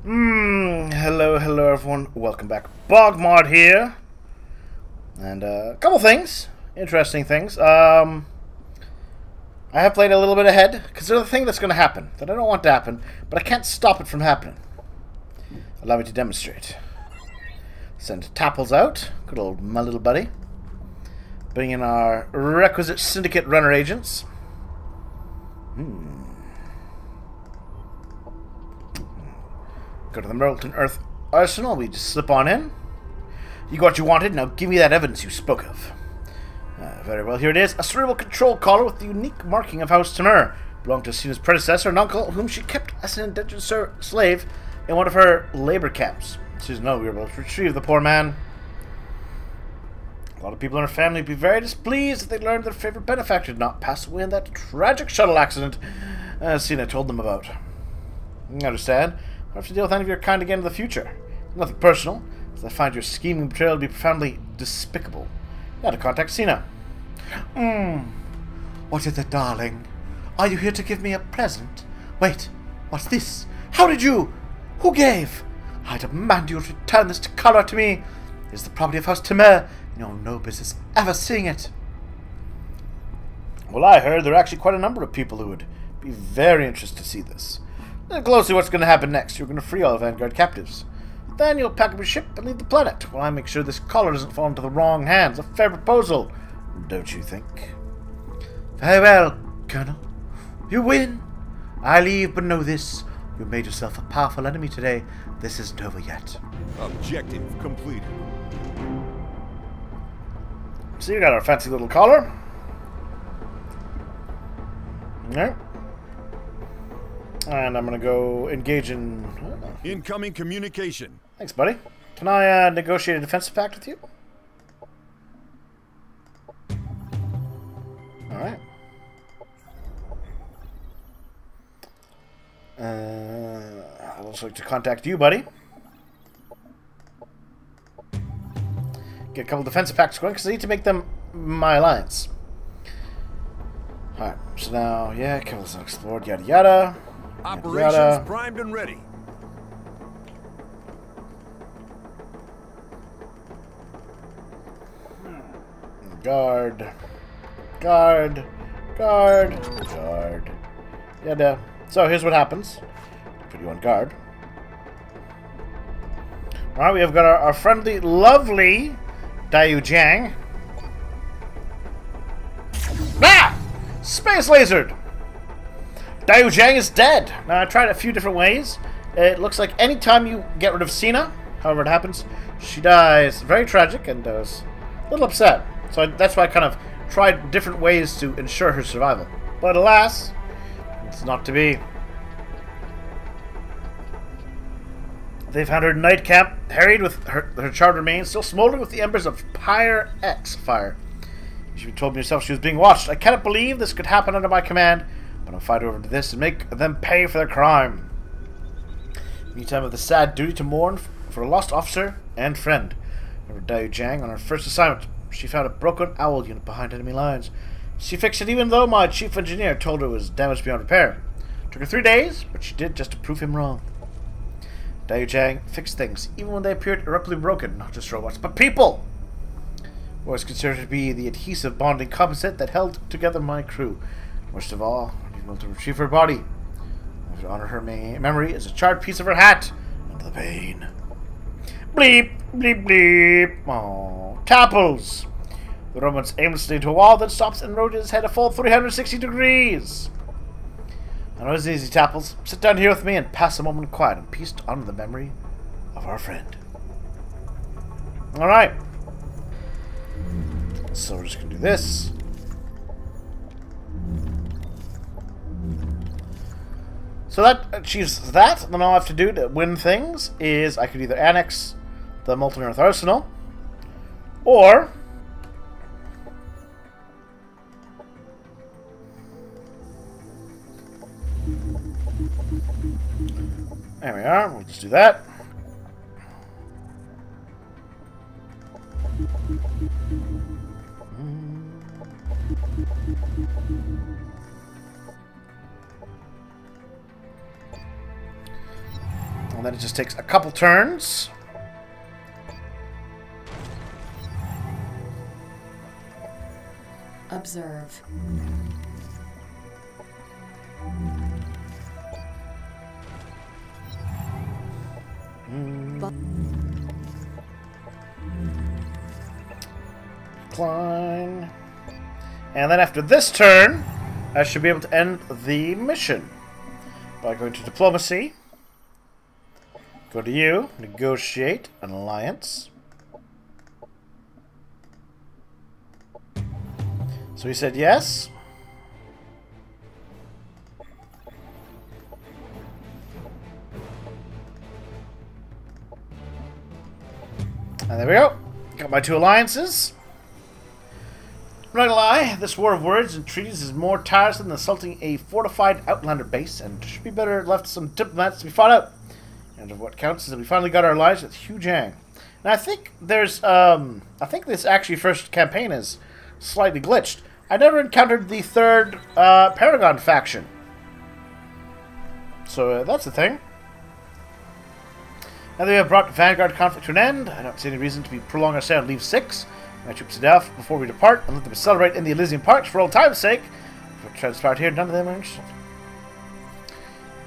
Hello everyone. Welcome back. BogMod here. And a couple things. Interesting things. I have played a little bit ahead, because there's a thing that's going to happen that I don't want to happen, but I can't stop it from happening. Allow me to demonstrate. Send Tappels out. Good old my little buddy. Bring in our requisite syndicate runner agents. Go to the Molten Earth Arsenal. We just slip on in. You got what you wanted. Now give me that evidence you spoke of. Very well. Here it is. A cerebral control collar with the unique marking of House Tamur. Belonged to Cena's predecessor, an uncle whom she kept as an indentured slave in one of her labor camps. She doesn't know we were able to retrieve the poor man. A lot of people in her family would be very displeased if they learned their favorite benefactor did not pass away in that tragic shuttle accident Cena told them about. You understand? I have to deal with any of your kind again in the future. Nothing personal, as I find your scheming betrayal to be profoundly despicable. You had to contact Cena. What is it, darling? Are you here to give me a present? Wait, what's this? How did you? Who gave? I demand you return this collar to me. It is the property of House Tamur, and you're no business ever seeing it. Well, I heard there are actually quite a number of people who would be very interested to see this. Look closely what's going to happen next. You're going to free all Vanguard captives. Then you'll pack up your ship and leave the planet, while I make sure this collar doesn't fall into the wrong hands. A fair proposal, don't you think? Very well, Colonel. You win. I leave, but know this. You made yourself a powerful enemy today. This isn't over yet. Objective completed. So you got our fancy little collar. Alright. And I'm going to go engage in... Incoming communication. Thanks, buddy. Can I negotiate a defensive pact with you? Alright. I'd also like to contact you, buddy. Get a couple defensive pacts going, because I need to make them my alliance. Alright, so now, yeah, kills unexplored, yada yada. Operations primed and ready. Guard. Guard. Guard. Guard. Yada. So here's what happens. Put you on guard. Alright, we have got our friendly, lovely Dayu Jiang. Ah! Space lasered! Dayu Jiang is dead. Now, I tried a few different ways. It looks like any time you get rid of Cena, however it happens, she dies. Very tragic, and I was a little upset. So that's why I kind of tried different ways to ensure her survival. But alas, it's not to be. They found her night camp, harried with her charred remains, still smoldering with the embers of Pyre X fire. She told me herself she was being watched. I cannot believe this could happen under my command, but I'll fight over to this and make them pay for their crime. Meantime, I have the sad duty to mourn for a lost officer and friend. Remember Dayu Jiang on her first assignment. She found a broken owl unit behind enemy lines. She fixed it even though my chief engineer told her it was damaged beyond repair. Took her 3 days, but she did just to prove him wrong. Dayu Jiang fixed things, even when they appeared irreparably broken, not just robots, but people! Was considered to be the adhesive bonding composite that held together my crew. Worst of all, I need to retrieve her body. I to honor her memory is a charred piece of her hat, and the pain. Bleep, bleep, bleep. Oh, Tappels. The Roman's aimlessly into a wall, then stops and rotates his head a full 360 degrees. I know it's easy, Tappels. Sit down here with me and pass a moment of quiet and peace to honor the memory of our friend. Alright. So we're just going to do this. So that achieves that. Then all I have to do to win things is I could either annex the Molten Earth Arsenal, or there we are. We'll just do that. And then it just takes a couple turns. Observe. Decline. And then after this turn, I should be able to end the mission by going to diplomacy. Go to you, negotiate an alliance. So he said yes. And there we go. Got my 2 alliances. I'm not gonna lie, this war of words and treaties is more tiresome than assaulting a fortified Outlander base, and should be better left to some diplomats to be fought out. And what counts is that we finally got our allies with Hugh Jang. And I think there's, I think this actually first campaign is slightly glitched. I never encountered the 3rd Paragon faction. So that's the thing. Now that we have brought the Vanguard conflict to an end, I don't see any reason to be prolong our stay on Leave 6. My troops are off before we depart, and let them celebrate in the Elysian Parks for old time's sake. What transpired here, none of them are interested.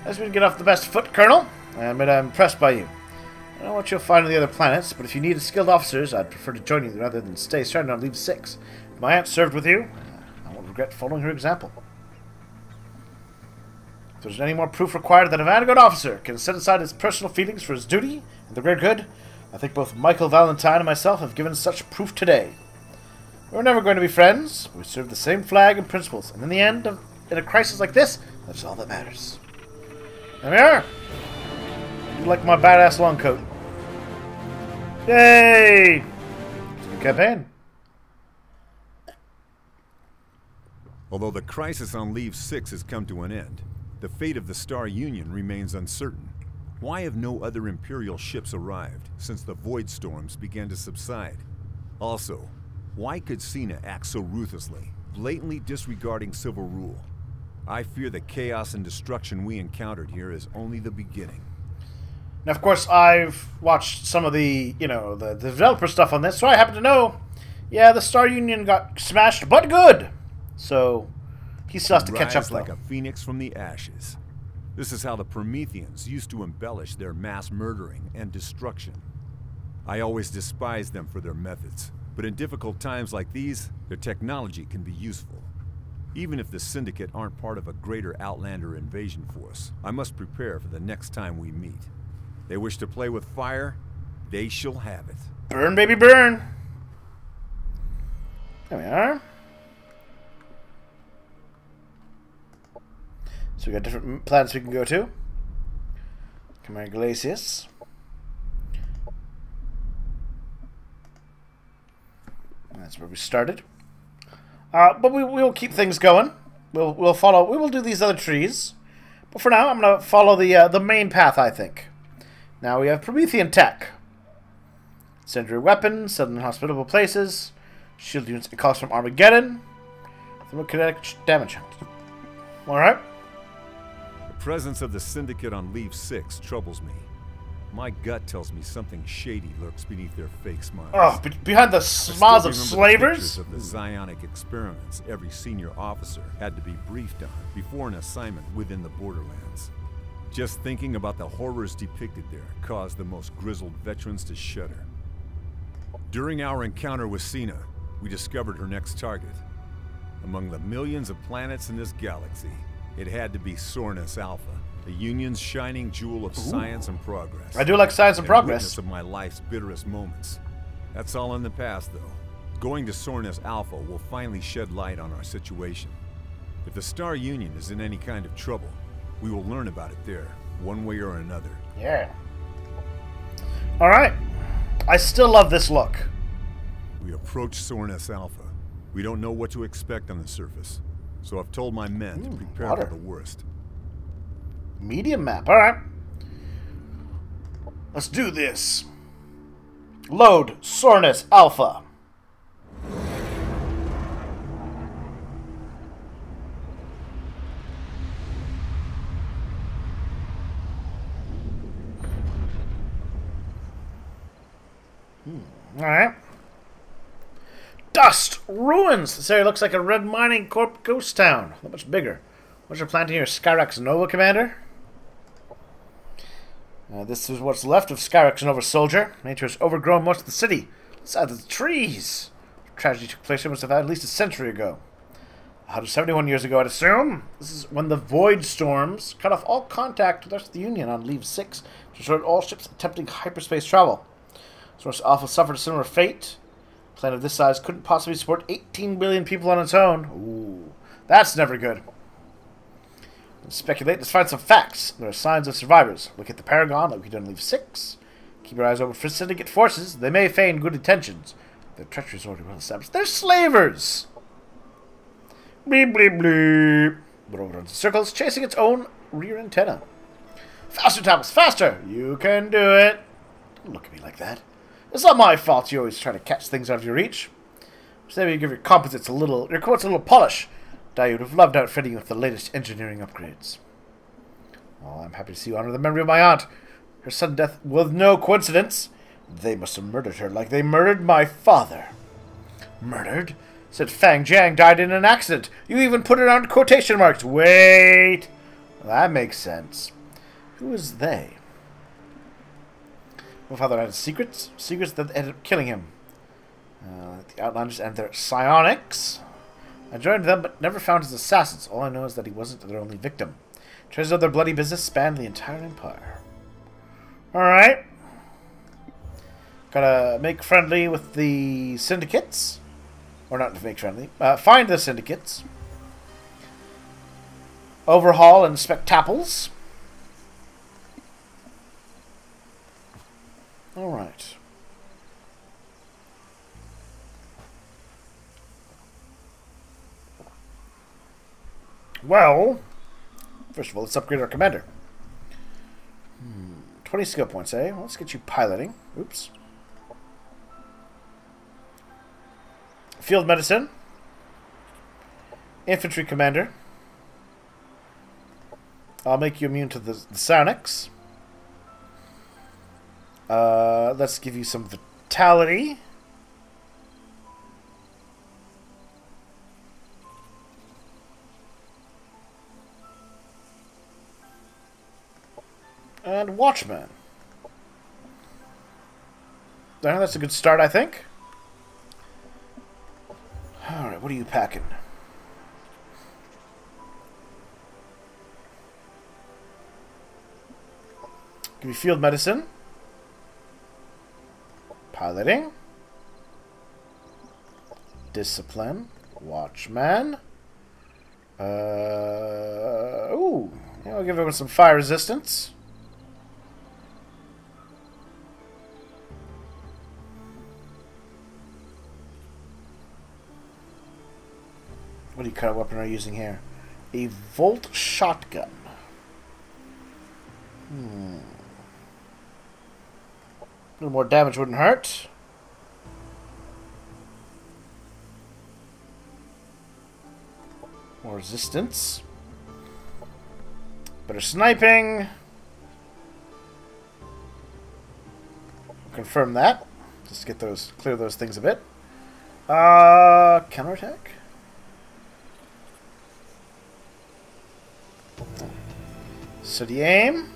As we get off the best foot, Colonel, I'm impressed by you. I don't know what you'll find on the other planets, but if you need skilled officers, I'd prefer to join you rather than stay stranded on Leave 6. If my aunt served with you, I won't regret following her example. If there's any more proof required that a Vanguard officer can set aside his personal feelings for his duty and the greater good, I think both Michael Valentine and myself have given such proof today. We're never going to be friends, but we serve the same flag and principles, and in the end, in a crisis like this, that's all that matters. There we are. You like my badass long coat. Yay! It's a good campaign. Although the crisis on Leave 6 has come to an end, the fate of the Star Union remains uncertain. Why have no other Imperial ships arrived since the Void Storms began to subside? Also, why could Cena act so ruthlessly, blatantly disregarding civil rule? I fear the chaos and destruction we encountered here is only the beginning. Now, of course, I've watched some of the, the developer stuff on this, so I happen to know, yeah, the Star Union got smashed, but good. So, he still has to catch up, though. Like a phoenix from the ashes. This is how the Prometheans used to embellish their mass murdering and destruction. I always despised them for their methods, but in difficult times like these, their technology can be useful. Even if the Syndicate aren't part of a greater Outlander invasion force, I must prepare for the next time we meet. They wish to play with fire, they shall have it. Burn, baby, burn! There we are. So we got different planets we can go to. Chimera Glacius. That's where we started. But we will keep things going. We'll follow. We will do these other trees. But for now, I'm going to follow the main path, I think. Now we have Promethean tech. Incendiary weapons, sudden hospitable places, shield units and calls from Armageddon, thermokinetic damage. Alright. The presence of the Syndicate on Leave 6 troubles me. My gut tells me something shady lurks beneath their fake smiles. Oh, behind the smiles of slavers? Of the psionic experiments every senior officer had to be briefed on before an assignment within the borderlands. Just thinking about the horrors depicted there caused the most grizzled veterans to shudder. During our encounter with Cena, we discovered her next target. Among the millions of planets in this galaxy, it had to be Sornus Alpha, the Union's shining jewel of science and progress. I do like science and progress. Witness of my life's bitterest moments. That's all in the past, though. Going to Sornus Alpha will finally shed light on our situation. If the Star Union is in any kind of trouble, we will learn about it there, one way or another. Yeah. Alright. I still love this look. We approach Sornus Alpha. We don't know what to expect on the surface, so I've told my men to prepare for the worst. Medium map, alright. Let's do this. Load Sornus Alpha. Alright. Dust! Ruins! This area looks like a red mining corp ghost town. Not much bigger. What's your plan to your Skyrax Nova, Commander? This is what's left of Skyrax Nova soldier. Nature has overgrown most of the city. Besides the trees. The tragedy took place almost at least a century ago. 171 years ago, I'd assume. This is when the Void Storms cut off all contact with the rest of the Union on Leave 6, destroyed all ships attempting hyperspace travel. Source Alpha suffered a similar fate. A planet of this size couldn't possibly support 18 billion people on its own. Ooh, that's never good. Let's speculate. Let's find some facts. There are signs of survivors. Look at the Paragon, like we did on Leave 6. Keep your eyes open for syndicate forces. They may feign good intentions. Their treachery is already well established. They're slavers! Bleep, bleep, bleep. The robot runs in circles, chasing its own rear antenna. Faster, Tappels, faster! You can do it. Don't look at me like that. It's not my fault you always try to catch things out of your reach. So maybe you give your composites your quotes a little polish. I would have loved outfitting you with the latest engineering upgrades. Well, I'm happy to see you honor the memory of my aunt. Her sudden death was no coincidence. They must have murdered her like they murdered my father. Murdered? Said Fang Jiang died in an accident. You even put it on quotation marks. Wait. Well, that makes sense. Who is they? My father had secrets. Secrets that ended up killing him. The Outlanders and their psionics. I joined them, but never found his assassins. All I know is that he wasn't their only victim. Traces of their bloody business spanned the entire empire. Alright. Gotta make friendly with the syndicates. Or not to make friendly. Find the syndicates. Overhaul and inspect Tappels. Alright. Well, first of all, let's upgrade our commander. 20 skill points, eh? Well, let's get you piloting. Oops. Field medicine. Infantry commander. I'll make you immune to the psionics. Let's give you some vitality. And Watchman. That's a good start, I think. Alright, what are you packing? Give me field medicine. Piloting. Discipline. Watchman. Ooh. Yeah, I'll give everyone some fire resistance. What kind of weapon are you using here? A Volt shotgun. A little more damage wouldn't hurt. More resistance. Better sniping. Confirm that. Just get those, clear those things a bit. Counterattack. Steady aim.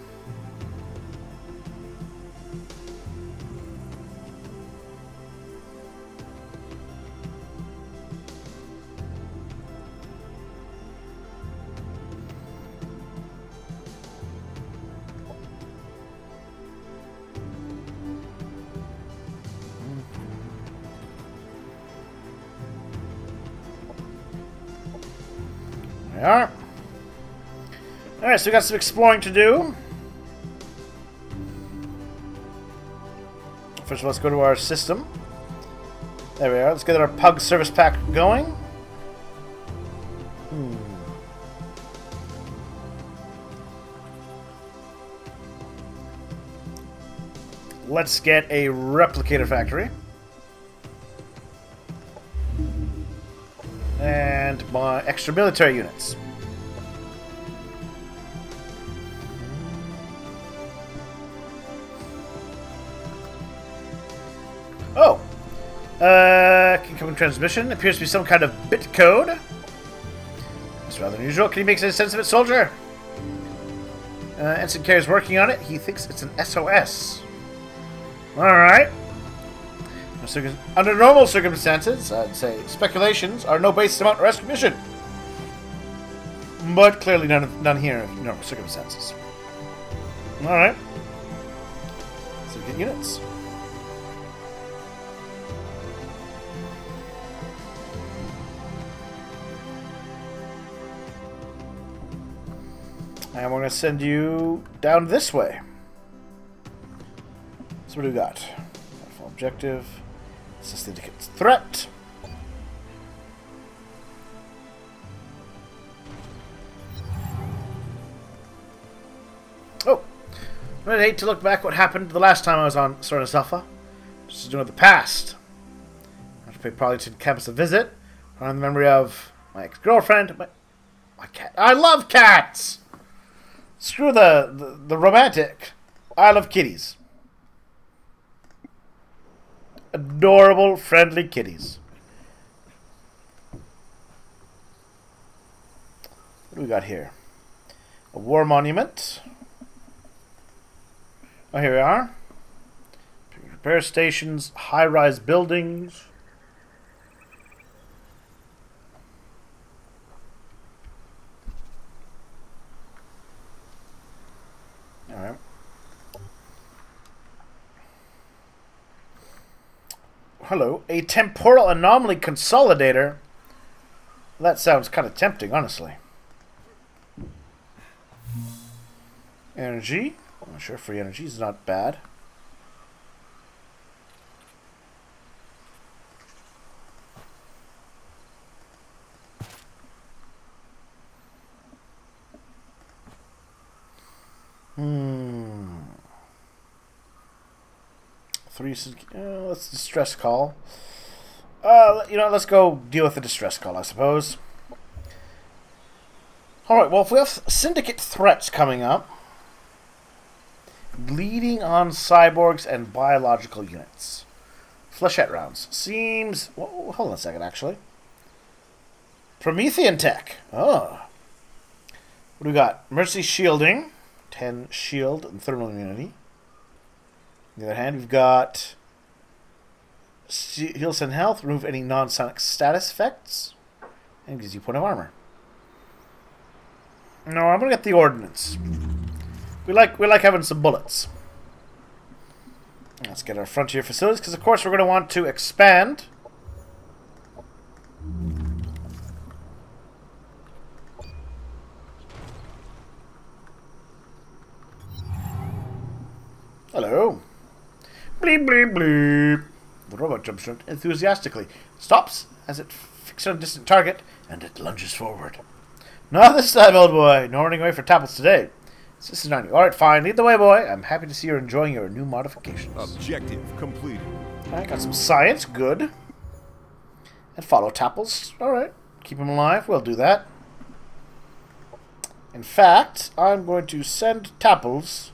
There we are. Alright, so we got some exploring to do. First of all, let's go to our system. There we are. Let's get our Pug service pack going. Let's get a replicator factory. And my extra military units. Incoming transmission. Appears to be some kind of bit code. It's rather unusual. Can you make any sense of it, soldier? Ensign Carey's working on it. He thinks it's an SOS. Alright. Under normal circumstances, I'd say speculations are no basis to mount a rescue mission. But clearly none here in normal circumstances. Alright. So get units. And we're going to send you down this way. So what do we got? Full objective. Assist the indicates threat. Oh! I'd hate to look back what happened the last time I was on Sorna Alpha. Just to do with the past. I have to pay Prolington campus a visit. On the memory of my ex-girlfriend. My cat. I love cats! Screw the romantic. I love kitties. Adorable, friendly kitties. What do we got here? A war monument. Oh, here we are. Repair stations, high-rise buildings. Alright. Hello. A temporal anomaly consolidator? That sounds kind of tempting, honestly. Energy? I'm sure free energy is not bad. Let's distress call. You know, let's go deal with the distress call, I suppose. Alright, well, if we have syndicate threats coming up, bleeding on cyborgs and biological units. Flechette rounds. Seems... Whoa, hold on a second, actually. Promethean tech. Oh. What do we got? Mercy shielding. 10 shield and thermal immunity. On the other hand, we've got heals and health, remove any non-sonic status effects, and gives you a point of armor. No, I'm gonna get the ordnance. We like having some bullets. Let's get our frontier facilities, because of course we're gonna want to expand. Hello. Bleep, bleep, bleep. The robot jumps around enthusiastically, stops as it fixes on a distant target, and it lunges forward. Not this time, old boy. No running away for Tappels today. This is on you. Alright, fine. Lead the way, boy. I'm happy to see you're enjoying your new modifications. Objective completed. Alright, got some science. Good. And follow Tappels. Alright. Keep him alive. We'll do that. In fact, I'm going to send Tappels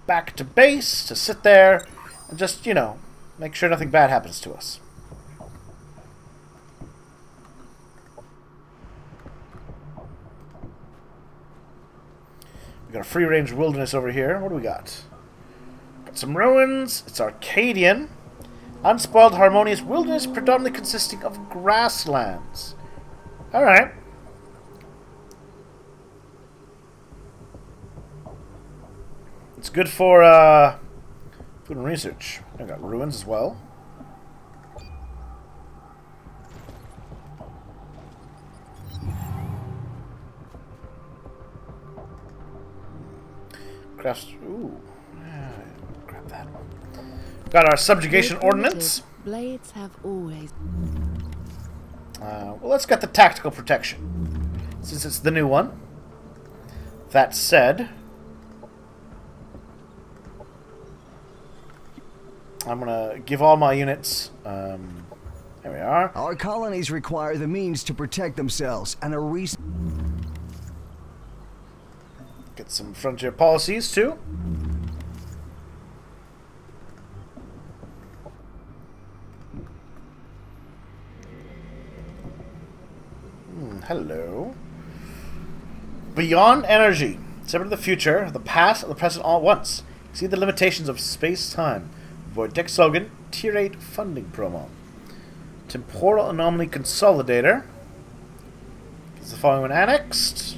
back to base to sit there and just, you know, make sure nothing bad happens to us. We got a free-range wilderness over here. What do we got? Got some ruins. It's Arcadian. Unspoiled, harmonious wilderness predominantly consisting of grasslands. Alright. It's good for food and research. I got ruins as well. Crafts. Ooh, grab that. Got our subjugation ordnance. Blades have always. Well, let's get the tactical protection, since it's the new one. That said, I'm gonna give all my units. There we are. Our colonies require the means to protect themselves and a reason. Get some frontier policies too. Hello. Beyond energy. Separate the future, the past, and the present all at once. See the limitations of space-time. Avoid deck slogan. Tier 8 funding promo. Temporal anomaly consolidator. Gets the following one annexed.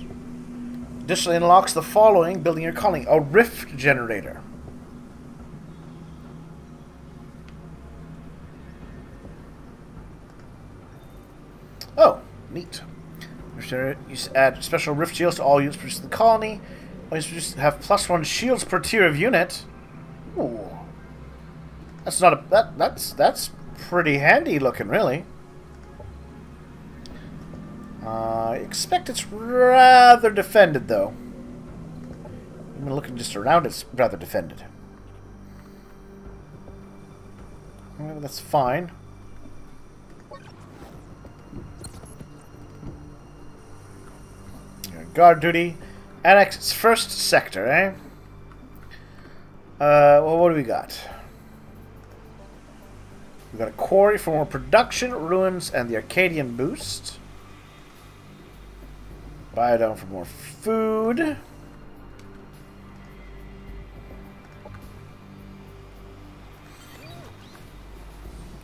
Additionally unlocks the following building your calling. A rift generator. Oh, neat. You add special rift shields to all units produced in the colony. All units have +1 shields per tier of unit. Ooh, that's not a that's pretty handy looking, really. I expect it's rather defended, though. Even looking just around, it's rather defended. Well, that's fine. Guard duty. Annex its first sector, eh? Well, what do we got? We got a quarry for more production, ruins, and the Arcadian boost. Biodome for more food.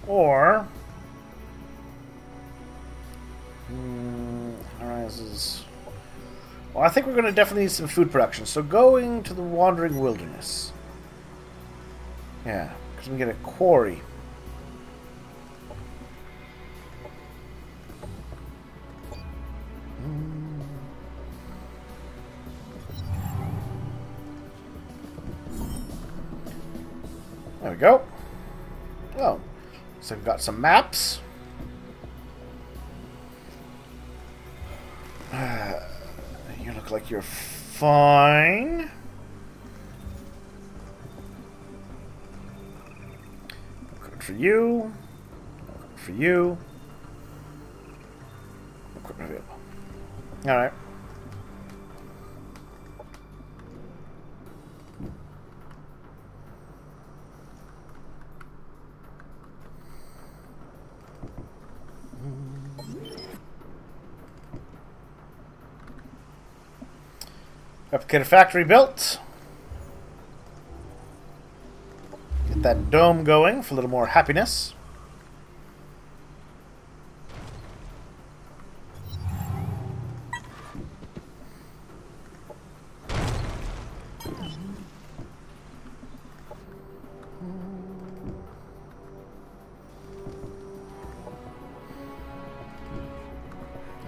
Or arises. Well, I think we're going to definitely need some food production. So going to the Wandering Wilderness. Yeah, because we can get a quarry. There we go. Oh, so we've got some maps. You look like you're fine. Good for you. Good for you. Equipment available. Alright. Replicator factory built. Get that dome going for a little more happiness.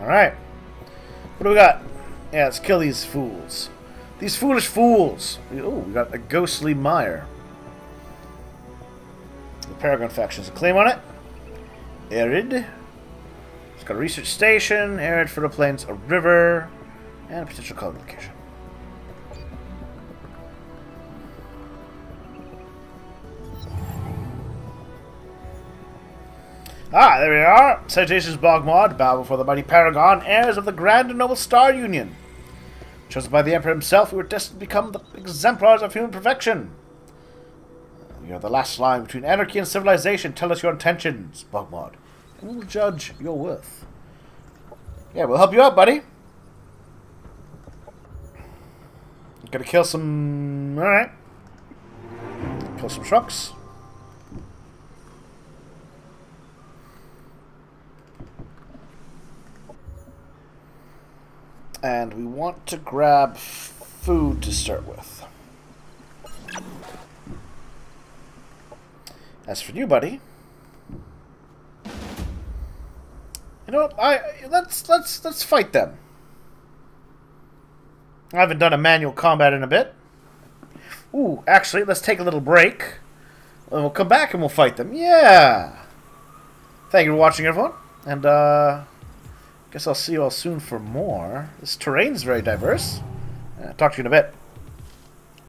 Alright. What do we got? Yeah, let's kill these fools. These foolish fools! Oh, we got a ghostly mire. The Paragon faction has a claim on it. Arid. It's got a research station, arid fertile plains, a river, and a potential colony location. Ah, there we are. Salutations, BogMod. Bow before the mighty Paragon, heirs of the Grand and Noble Star Union. Chosen by the Emperor himself, we were destined to become the exemplars of human perfection. We are the last line between anarchy and civilization. Tell us your intentions, BogMod, and we will judge your worth. Yeah, we'll help you out, buddy. Gotta kill some... Alright. Kill some trucks. And we want to grab food to start with. As for you, buddy, you know what? Let's fight them. I haven't done a manual combat in a bit. Ooh, actually, let's take a little break, and we'll come back and we'll fight them. Yeah. Thank you for watching, everyone, and guess I'll see you all soon for more. This terrain's very diverse. Talk to you in a bit.